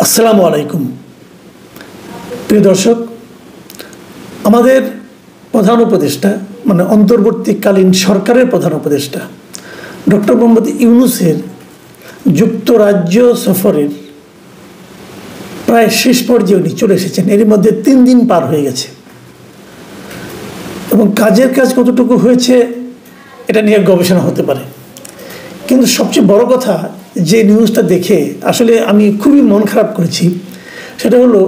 আসসালামু আলাইকুম প্রিয় দর্শক, আমাদের প্রধান উপদেষ্টা মানে অন্তর্বর্তীকালীন সরকারের প্রধান উপদেষ্টা ডক্টর মোহাম্মদ ইউনূসের যুক্তরাজ্য সফরের প্রায় শেষ পর্যায়ে উনি চলে এসেছেন। এর মধ্যে 3 দিন পার হয়ে গেছে এবং কাজের কাজ কতটুকু হয়েছে এটা নিয়ে গবেষণা হতে পারে। কিন্তু সবচেয়ে বড় কথা যে নিউজটা দেখে আসলে আমি খুবই মন খারাপ করেছি সেটা হলো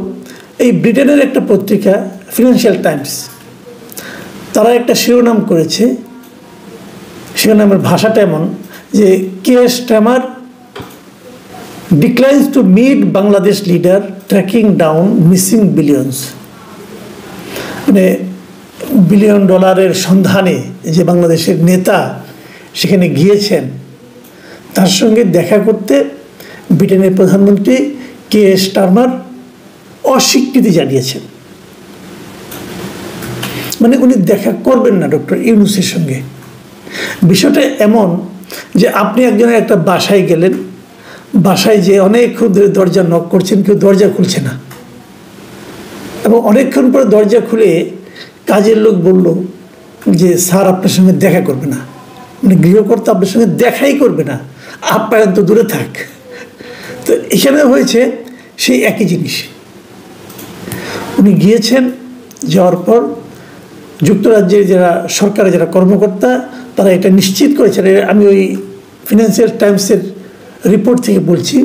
এই ব্রিটেনের একটা পত্রিকা ফিনান্সিয়াল টাইমস, তারা একটা শিরোনাম করেছে। শিরোনামের ভাষাটা এমন যে Keir Starmer declines to meet Bangladesh leader tracking down missing billions. মানে $1 বিলিয়ন সন্ধানে যে বাংলাদেশের নেতা সেখানে গিয়েছেন, তার সঙ্গে দেখা করতে ব্রিটেনের প্রধানমন্ত্রী কিয়ার স্টারমার অস্বীকৃতি জানিয়েছেন। মানে উনি দেখা করবেন না ডক্টর ইউনূসের সঙ্গে। বিষয়টা এমন যে আপনি একজনের একটা বাসায় গেলেন, বাসায় যে অনেকক্ষণ ধরে দরজা নক করছেন, কেউ দরজা খুলছে না, এবং অনেকক্ষণ পরে দরজা খুলে কাজের লোক বলল যে স্যার আপনার সঙ্গে দেখা করবে না, মানে গৃহকর্তা আপনার সঙ্গে দেখাই করবে না, আপ্যায়ন তো দূরে থাক। তো এখানে হয়েছে সেই একই জিনিস। উনি গিয়েছেন, যাওয়ার পর যুক্তরাজ্যের যারা সরকারের যারা কর্মকর্তা তারা এটা নিশ্চিত করেছেন, আমি ওই ফিনান্সিয়াল টাইমসের রিপোর্ট থেকে বলছি,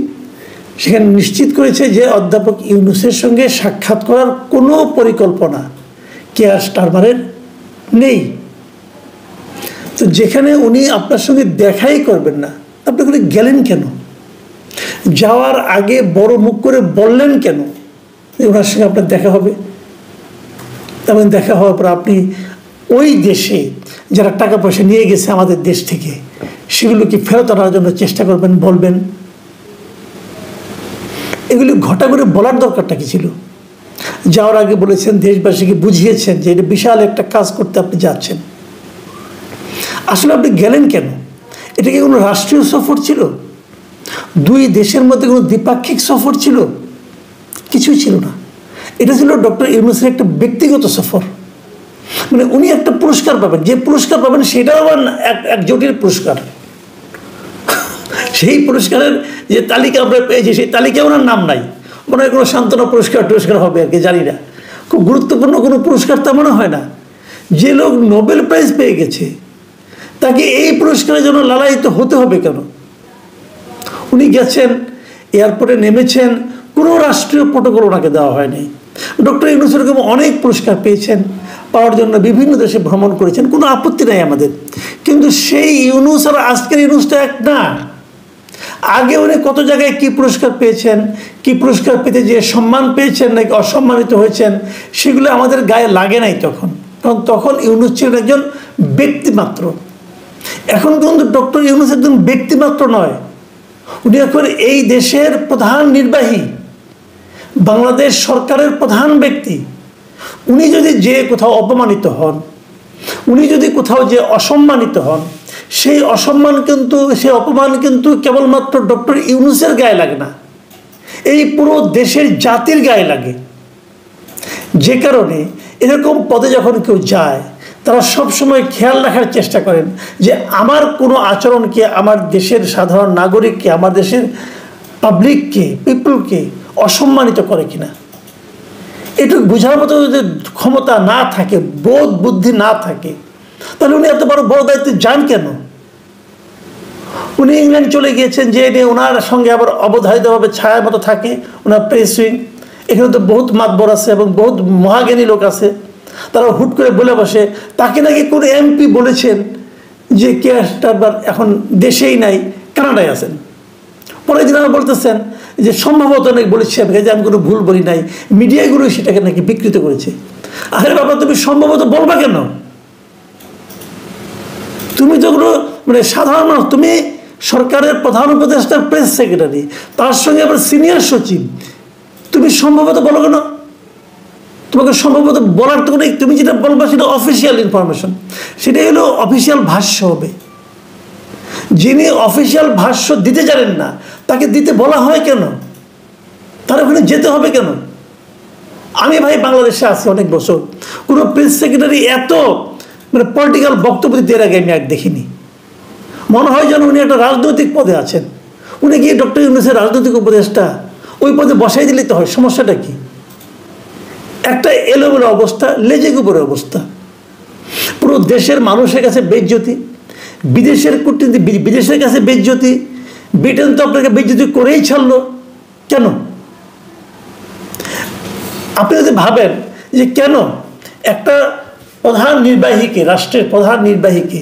সেখানে নিশ্চিত করেছে যে অধ্যাপক ইউনূসের সঙ্গে সাক্ষাৎ করার কোনো পরিকল্পনা কিয়ার স্টারমারের নেই। তো যেখানে উনি আপনার সঙ্গে দেখাই করবেন না, আপনি ওখানে গেলেন কেন? যাওয়ার আগে বড় মুখ করে বললেন কেন ওনার সঙ্গে আপনার দেখা হবে? এবং দেখা হওয়ার পর আপনি ওই দেশে যারা টাকা পয়সা নিয়ে গেছে আমাদের দেশ থেকে সেগুলোকে ফেরত আনার জন্য চেষ্টা করবেন, বলবেন। এগুলি ঘটা করে বলার দরকারটা কি ছিল? যাওয়ার আগে বলেছেন, দেশবাসীকে বুঝিয়েছেন যে এটা বিশাল একটা কাজ করতে আপনি যাচ্ছেন। আসলে আপনি গেলেন কেন? এটা কি কোনো রাষ্ট্রীয় সফর ছিল? দুই দেশের মধ্যে কোনো দ্বিপাক্ষিক সফর ছিল? কিছুই ছিল না। এটা ছিল ডক্টর ইউনূসের একটা ব্যক্তিগত সফর। মানে উনি একটা পুরস্কার পাবেন, যে পুরস্কার পাবেন সেটাও আবার এক জটিল পুরস্কার। সেই পুরস্কারের যে তালিকা আমরা পেয়েছি সেই তালিকায় ওনার নাম নাই। মনে হয় কোনো সান্ত্বনা পুরস্কার হবে আর কি, জানি না। খুব গুরুত্বপূর্ণ কোনো পুরস্কার তা মনে হয় না। যে লোক নোবেল প্রাইজ পেয়ে গেছে তাকে এই পুরস্কারের জন্য লালায়িত হতে হবে কেন? উনি গেছেন, এয়ারপোর্টে নেমেছেন, কোনো রাষ্ট্রীয় প্রটোকল ওনাকে দেওয়া হয়নি। ডক্টর ইউনূস এরকম অনেক পুরস্কার পেয়েছেন, পাওয়ার জন্য বিভিন্ন দেশে ভ্রমণ করেছেন, কোনো আপত্তি নাই আমাদের। কিন্তু সেই ইউনূস আর আজকের ইউনূসটা এক না। আগে উনি কত জায়গায় কী পুরস্কার পেয়েছেন, কী পুরস্কার পেতে যে সম্মান পেয়েছেন নাকি অসম্মানিত হয়েছেন সেগুলো আমাদের গায়ে লাগে নাই তখন, কারণ তখন ইউনূস ছিলেন একজন ব্যক্তিমাত্র। এখন কিন্তু ডক্টর ইউনূস একজন ব্যক্তিমাত্র নয়, উনি এখন এই দেশের প্রধান নির্বাহী, বাংলাদেশ সরকারের প্রধান ব্যক্তি। উনি যদি যে কোথাও অপমানিত হন, উনি যদি কোথাও যে অসম্মানিত হন, সেই অপমান কিন্তু কেবলমাত্র ডক্টর ইউনূসের গায়ে লাগে না, এই পুরো দেশের জাতির গায়ে লাগে। যে কারণে এরকম পদে যখন কেউ যায় তারা সবসময় খেয়াল রাখার চেষ্টা করেন যে আমার কোনো আচরণকে আমার দেশের সাধারণ নাগরিককে, আমার দেশের পাবলিককে, পিপলকে অসম্মানিত করে কিনা। এটুকু বোঝার মতো যদি ক্ষমতা না থাকে, বোধ বুদ্ধি না থাকে, তাহলে উনি এত বড় দায়িত্বে যান কেন? উনি ইংল্যান্ড চলে গিয়েছেন, যে নিয়ে ওনার সঙ্গে আবার অবধারিতভাবে ছায়ার মতো থাকে ওনার প্রেস উইং। এখানে তো বহুত মাতবর আছে এবং বহুত মহাজ্ঞানী লোক আছে, তারা হুট করে বলে বসে তাকে নাকি কোনো এমপি বলেছেন যে কিয়ার স্টারমার এখন দেশেই নাই, কানাডায় আছেন। পরের দিন আমার বলতেছেন যে সম্ভবত নাকি বলেছি আমি, যে আমি কোনো ভুল বলি নাই, মিডিয়াগুলোই সেটাকে নাকি বিকৃত করেছে। আরে বাবা, তুমি সম্ভবত বলবা কেন? তুমি তো কোনো মানে সাধারণ মানুষ, তুমি সরকারের প্রধান উপদেষ্টার প্রেস সেক্রেটারি, তার সঙ্গে আবার সিনিয়র সচিব, তুমি সম্ভবত বলো কেন? তোমাকে সম্ভবত বলার তো নেই। তুমি যেটা বলবা সেটা অফিসিয়াল ইনফরমেশন, সেটাই হলো অফিসিয়াল ভাষ্য হবে। যিনি অফিসিয়াল ভাষ্য দিতে জানেন না তাকে দিতে বলা হয় কেন? তারা ওখানে যেতে হবে কেন? আমি ভাই বাংলাদেশে আছি অনেক বছর, কোনো প্রেস সেক্রেটারি এত মানে পলিটিক্যাল বক্তব্য দিতে এর আগে আমি আর দেখিনি। মনে হয় যেন উনি একটা রাজনৈতিক পদে আছেন। উনি গিয়ে ডক্টর ইউনূসের রাজনৈতিক উপদেষ্টা, ওই পদে বসাই দিলেই তো হয়, সমস্যাটা কি? একটা এলোমেলো অবস্থা, লেজে গোবরের অবস্থা, পুরো দেশের মানুষের কাছে বেইজ্জতি, বিদেশের কূটনীতি বিদেশের কাছে বেইজ্জতি। ব্রিটেন তো আপনাকে বেইজ্জতি করেই ছাড়লো, কেন? আপনি যদি ভাবেন যে কেন একটা প্রধান নির্বাহীকে, রাষ্ট্রের প্রধান নির্বাহীকে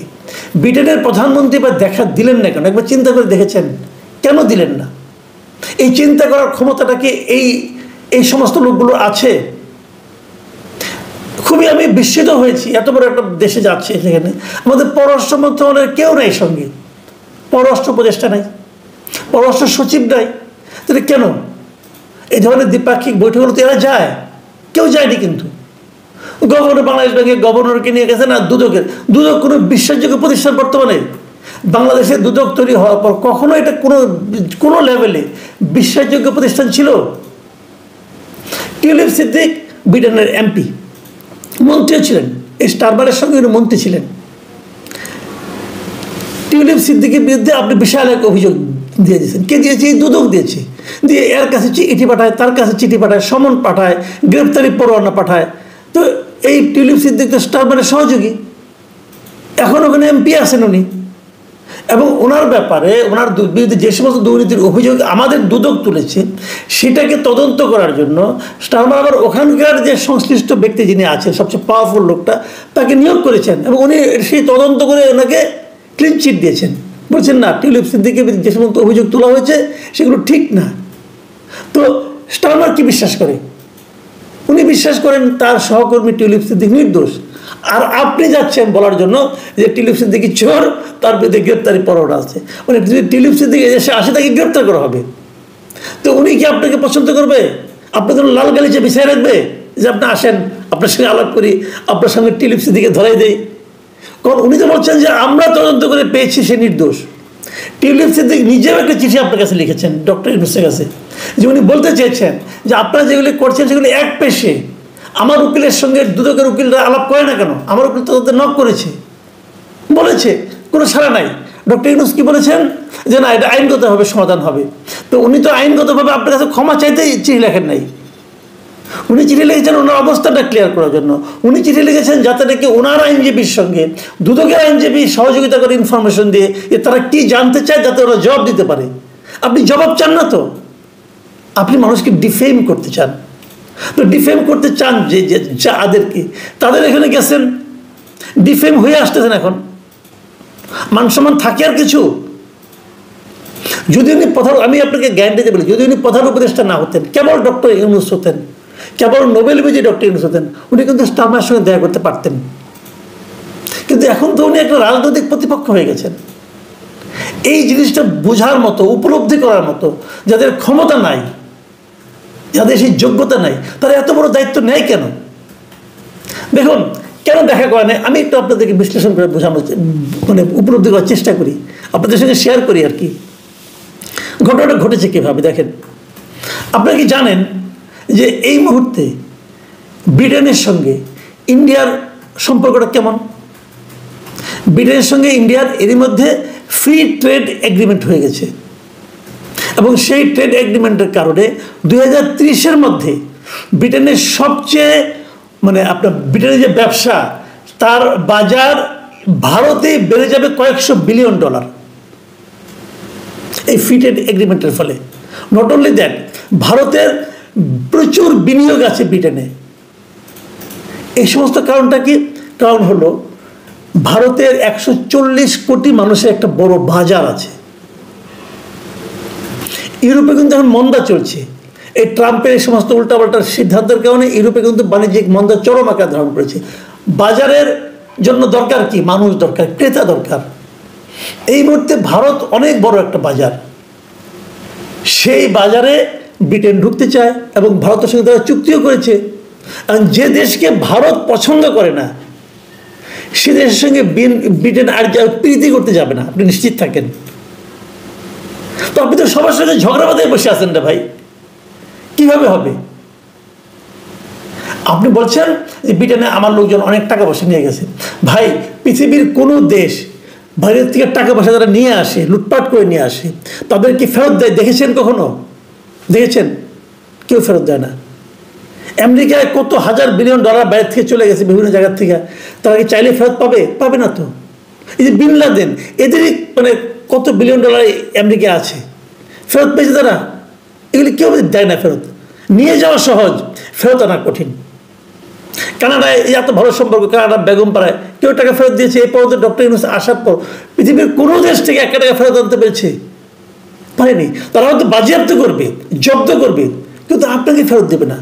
ব্রিটেনের প্রধানমন্ত্রী বা দেখা দিলেন না কেন? একবার চিন্তা করে দেখেছেন কেন দিলেন না? এই চিন্তা করার ক্ষমতাটা কি এই সমস্ত লোকগুলো আছে? খুবই আমি বিস্মিত হয়েছি, এত বড় একটা দেশে যাচ্ছে, সেখানে আমাদের পররাষ্ট্র মন্ত্রণালয়ের কেউ নাই সঙ্গে, পররাষ্ট্র উপদেষ্টা নাই, পররাষ্ট্র সচিব নাই। তাহলে কেন এই ধরনের দ্বিপাক্ষিক বৈঠকগুলোতে এরা যায়? কেউ যায়নি। কিন্তু গভর্নর, বাংলাদেশ ব্যাংকের গভর্নরকে নিয়ে গেছে না দুদকের। দুদক কোনো বিশ্বাসযোগ্য প্রতিষ্ঠান বর্তমানে? বাংলাদেশে দুদক তৈরি হওয়ার পর কখনো এটা কোনো লেভেলে বিশ্বাসযোগ্য প্রতিষ্ঠান ছিল? টিউলিপ সিদ্দিক ব্রিটেনের এমপি, মন্ত্রীও ছিলেন, এই স্টারবারের সঙ্গে উনি মন্ত্রী ছিলেন। টিউলিপ সিদ্দিকের বিরুদ্ধে আপনি বিশাল এক অভিযোগ দিয়ে দিয়েছেন। কে দিয়েছে? দুদক দিয়েছে। দিয়ে এর কাছে চিঠি পাঠায়, তার কাছে চিঠি পাঠায়, সমন পাঠায়, গ্রেপ্তারি পরোয়ানা পাঠায়। তো এই টিউলিপ সিদ্দিক তো স্টারবারের সহযোগী, এখন ওখানে এমপি আছেন উনি। এবং ওনার ব্যাপারে, ওনার বিরুদ্ধে যে সমস্ত দুর্নীতির অভিযোগ আমাদের দুদক তুলেছে, সেটাকে তদন্ত করার জন্য স্টারমার আবার ওখানকার যে সংশ্লিষ্ট ব্যক্তি যিনি আছেন, সবচেয়ে পাওয়ারফুল লোকটা, তাকে নিয়োগ করেছেন এবং উনি সেই তদন্ত করে ওনাকে ক্লিন চিট দিয়েছেন। বলছেন না, টিউলিপ সিদ্দিকের যে সমস্ত অভিযোগ তোলা হয়েছে সেগুলো ঠিক না। তো স্টারমার কি বিশ্বাস করে? উনি বিশ্বাস করেন তার সহকর্মী টিউলিপ সিদ্দিক নির্দোষ। আর আপনি যাচ্ছেন বলার জন্য যে টিউলিপ সিদ্দিকি চোর, তার বিরুদ্ধে গ্রেপ্তারি পরোয়ানা আছে। মানে যদি টিউলিপ সিদ্দিক এসে আসে, তাকে গ্রেপ্তার করা হবে। তো উনি কি আপনাকে পছন্দ করবে? আপনার জন্য লাল গালিচা বিছায় রাখবে যে আপনি আসেন, আপনার সঙ্গে আলাপ করি, আপনার সঙ্গে টিউলিপ সিদ্দিকে ধরাই দেয়? কারণ উনি তো বলছেন যে আমরা তদন্ত করে পেয়েছি সে নির্দোষ। টিউলিপ সিদ্দিক নিজেও একটা চিঠি আপনার কাছে লিখেছেন ডক্টর ইউনূসের কাছে, যে উনি বলতে চেয়েছেন যে আপনারা যেগুলি করছেন সেগুলি এক পেশে। আমার উকিলের সঙ্গে দুদকের উকিলরা আলাপ করে না কেন? আমার উকিল তদন্তে নক করেছে, বলেছে, কোনো সাড়া নাই। ডক্টর ইউনূস কি বলেছেন? যে না, এটা আইনগতভাবে সমাধান হবে। তো উনি তো আইনগতভাবে আপনার কাছে ক্ষমা চাইতেই চিঠি লেখেন নাই। উনি চিঠি লিখেছেন ওনার অবস্থাটা ক্লিয়ার করার জন্য। উনি চিঠি লিখেছেন যাতে নাকি ওনার আইনজীবীর সঙ্গে দুদকের আইনজীবী সহযোগিতা করে ইনফরমেশন দিয়ে যে তারা কি জানতে চায়, যাতে ওরা জবাব দিতে পারে। আপনি জবাব চান না তো, আপনি মানুষকে ডিফেম করতে চান। তো ডিফেম করতে চান যে যাদেরকে, তাদের এখানে গেছেন, ডিফেম হয়ে আসতেছেন। এখন মান সম্মান থাকে আর কিছু? যদি উনি আমি আপনাকে গ্যারান্টি বলি, যদি উনি প্রধান উপদেষ্টা না হতেন, কেবল ডক্টর ইউনূস হতেন, কেবল নোবেল বিজয়ী ডক্টর ইউনূস হতেন, উনি কিন্তু স্টারমারের সঙ্গে দেখা করতে পারতেন। কিন্তু এখন তো উনি একটা রাজনৈতিক প্রতিপক্ষ হয়ে গেছেন। এই জিনিসটা বোঝার মতো, উপলব্ধি করার মতো যাদের ক্ষমতা নাই, যাদের সেই যোগ্যতা নাই, তারা এত বড় দায়িত্ব নেয় কেন? দেখুন, কেন দেখা করে না, আমি একটু আপনাদেরকে বিশ্লেষণ করে বোঝানোর, মানে উপলব্ধি করার চেষ্টা করি, আপনাদের সঙ্গে শেয়ার করি আর কি। ঘটনাটা ঘটেছে কীভাবে দেখেন। আপনারা কি জানেন যে এই মুহূর্তে ব্রিটেনের সঙ্গে ইন্ডিয়ার সম্পর্কটা কেমন? ব্রিটেনের সঙ্গে ইন্ডিয়ার এরই মধ্যে ফ্রি ট্রেড এগ্রিমেন্ট হয়ে গেছে এবং সেই ট্রেড এগ্রিমেন্টের কারণে 2030-এর মধ্যে ব্রিটেনের সবচেয়ে, মানে আপনার ব্রিটেনের যে ব্যবসা, তার বাজার ভারতে বেড়ে যাবে কয়েকশো বিলিয়ন ডলার এই ফ্রি ট্রেড এগ্রিমেন্টের ফলে। নট অনলি দ্যাট, ভারতের প্রচুর বিনিয়োগ আছে ব্রিটেনে। এই সমস্ত কারণটা কি? কারণ হলো ভারতের 140 কোটি মানুষের একটা বড় বাজার আছে। ইউরোপে কিন্তু এখন মন্দা চলছে। এই ট্রাম্পের এই সমস্ত উল্টাপাল্টার সিদ্ধান্তের কারণে ইউরোপে কিন্তু বাণিজ্যিক মন্দা চরম আকার ধারণ করেছে। বাজারের জন্য দরকার কি? মানুষ দরকার, ক্রেতা দরকার। এই মুহূর্তে ভারত অনেক বড় একটা বাজার, সেই বাজারে ব্রিটেন ঢুকতে চায় এবং ভারতের সঙ্গে তারা চুক্তিও করেছে। যে দেশকে ভারত পছন্দ করে না, সে দেশের সঙ্গে ব্রিটেন আর প্রীতি করতে যাবে না, আপনি নিশ্চিত থাকেন। তো আপনি তো সবার সঙ্গে ঝগড়া বাঁধায় বসে আছেন রে ভাই। কিভাবে হবে? আপনি বলছেন যে ব্রিটেনে আমার লোকজন অনেক টাকা পয়সা নিয়ে গেছে। ভাই, পৃথিবীর কোনো দেশ বাইরের থেকে টাকা পয়সা যারা নিয়ে আসে, লুটপাট করে নিয়ে আসে, তাদের কি ফেরত দেয় দেখেছেন কখনো? দেখেছেন? কেউ ফেরত দেয় না। আমেরিকায় কত হাজার বিলিয়ন ডলার বাইরে থেকে চলে গেছে বিভিন্ন জায়গার থেকে, তারা কি চাইলে ফেরত পাবে? পাবে না তো। এই যে বিন লাদেন, এদেরই মানে কত বিলিয়ন ডলার আমেরিকায় আছে, ফেরত পেয়েছে তারা? এগুলি কেউ দেয় না ফেরত। নিয়ে যাওয়া সহজ, ফেরত আনা কঠিন। কানাডায় এত ভালো সম্পর্ক, কানাডা বেগম পাড়ায় কেউ টাকা ফেরত দিয়েছে? এই পর্যন্ত ডক্টর ইউনূস আসার পর পৃথিবীর কোনো দেশ থেকে একটা টাকা ফেরত আনতে পেরেছে? পারেনি। তারা হয়তো বাজেয়াপ্ত করবে, জব্দ করবে, কিন্তু আপনাকে ফেরত দেবে না।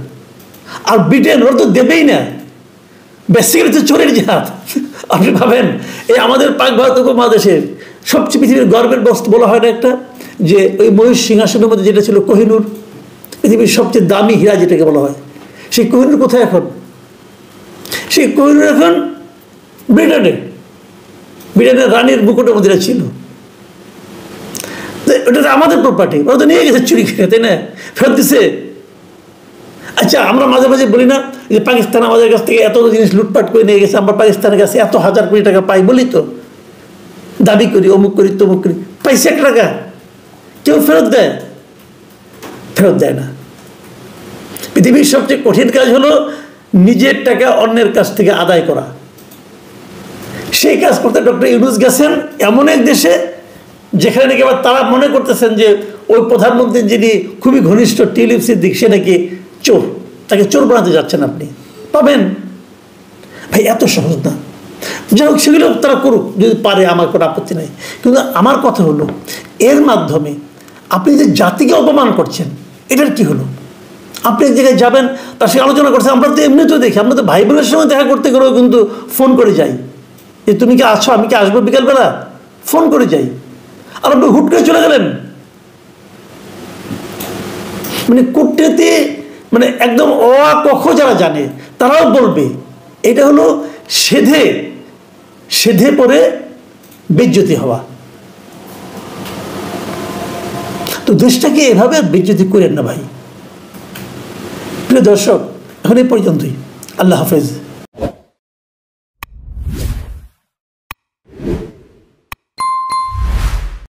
আর ব্রিটেন ওরা তো দেবেই না, বেসিক্যালি তো চোরের জাত। আপনি ভাবেন এই আমাদের পাক ভারত উপমহাদেশের সবচেয়ে পৃথিবীর গর্বের বস্তু বলা হয় না একটা, যে ওই ময়ূর সিংহাসনের মধ্যে যেটা ছিল কোহিনূর, পৃথিবীর সবচেয়ে দামি হীরা যেটাকে বলা হয়, সেই কোহিনূর কোথায় এখন? সেই কোহিনূর এখন ব্রিটেনে, ব্রিটেনের রানীর মুকুটের মধ্যে ছিল। ওটা তো আমাদের প্রপার্টি, ওরা তো নিয়ে গেছে চুরি করে, তাই না? ফেরত দিছে। আচ্ছা, আমরা মাঝে মাঝে বলি না যে পাকিস্তান আমাদের কাছ থেকে এত জিনিস লুটপাট করে নিয়ে গেছে, আমরা পাকিস্তানের কাছে এত হাজার কোটি টাকা পাই, বলি তো, দাবি করি, অমুক করি, তমুক করি। পাইছে 1 টাকা? কেউ ফেরত দেয়? ফেরত দেয় না। পৃথিবীর সবচেয়ে কঠিন কাজ হলো নিজের টাকা অন্যের কাছ থেকে আদায় করা। সেই কাজ করতে ডক্টর ইউনূস গেছেন এমন এক দেশে যেখানে নাকি আবার তারা মনে করতেছেন যে ওই প্রধানমন্ত্রী যিনি খুবই ঘনিষ্ঠ টিউলিপ সিদ্দিক, সে নাকি চোর, তাকে চোর বানাতে যাচ্ছেন আপনি। পাবেন? ভাই, এত সহজ না। যাই হোক, সেগুলো তারা করুক যদি পারে, আমার কোনো আপত্তি নাই। কিন্তু আমার কথা হলো, এর মাধ্যমে আপনি যে জাতিকে অপমান করছেন, এটার কি হলো? আপনি এক জায়গায় যাবেন, তার সাথে আলোচনা করছেন, আমরা তো এমনিতেও দেখি, আমরা তো ভাই বোনের সঙ্গে দেখা করতে গেলেও কিন্তু ফোন করে যাই যে তুমি কি আছো, আমি কি আসবো বিকালবেলা, ফোন করে যাই। আর আপনি হুট করে চলে গেলেন। মানে কুটনীতি, মানে একদম অ আ ক খ যারা জানে তারাও বলবে এটা হলো সেধে সেধে পরে বেজ্জতি হওয়া। তো দেশটাকে এভাবে বেজ্জতি করেন না ভাই। প্রিয় দর্শক, এখন এই পর্যন্তই। আল্লাহ হাফেজ।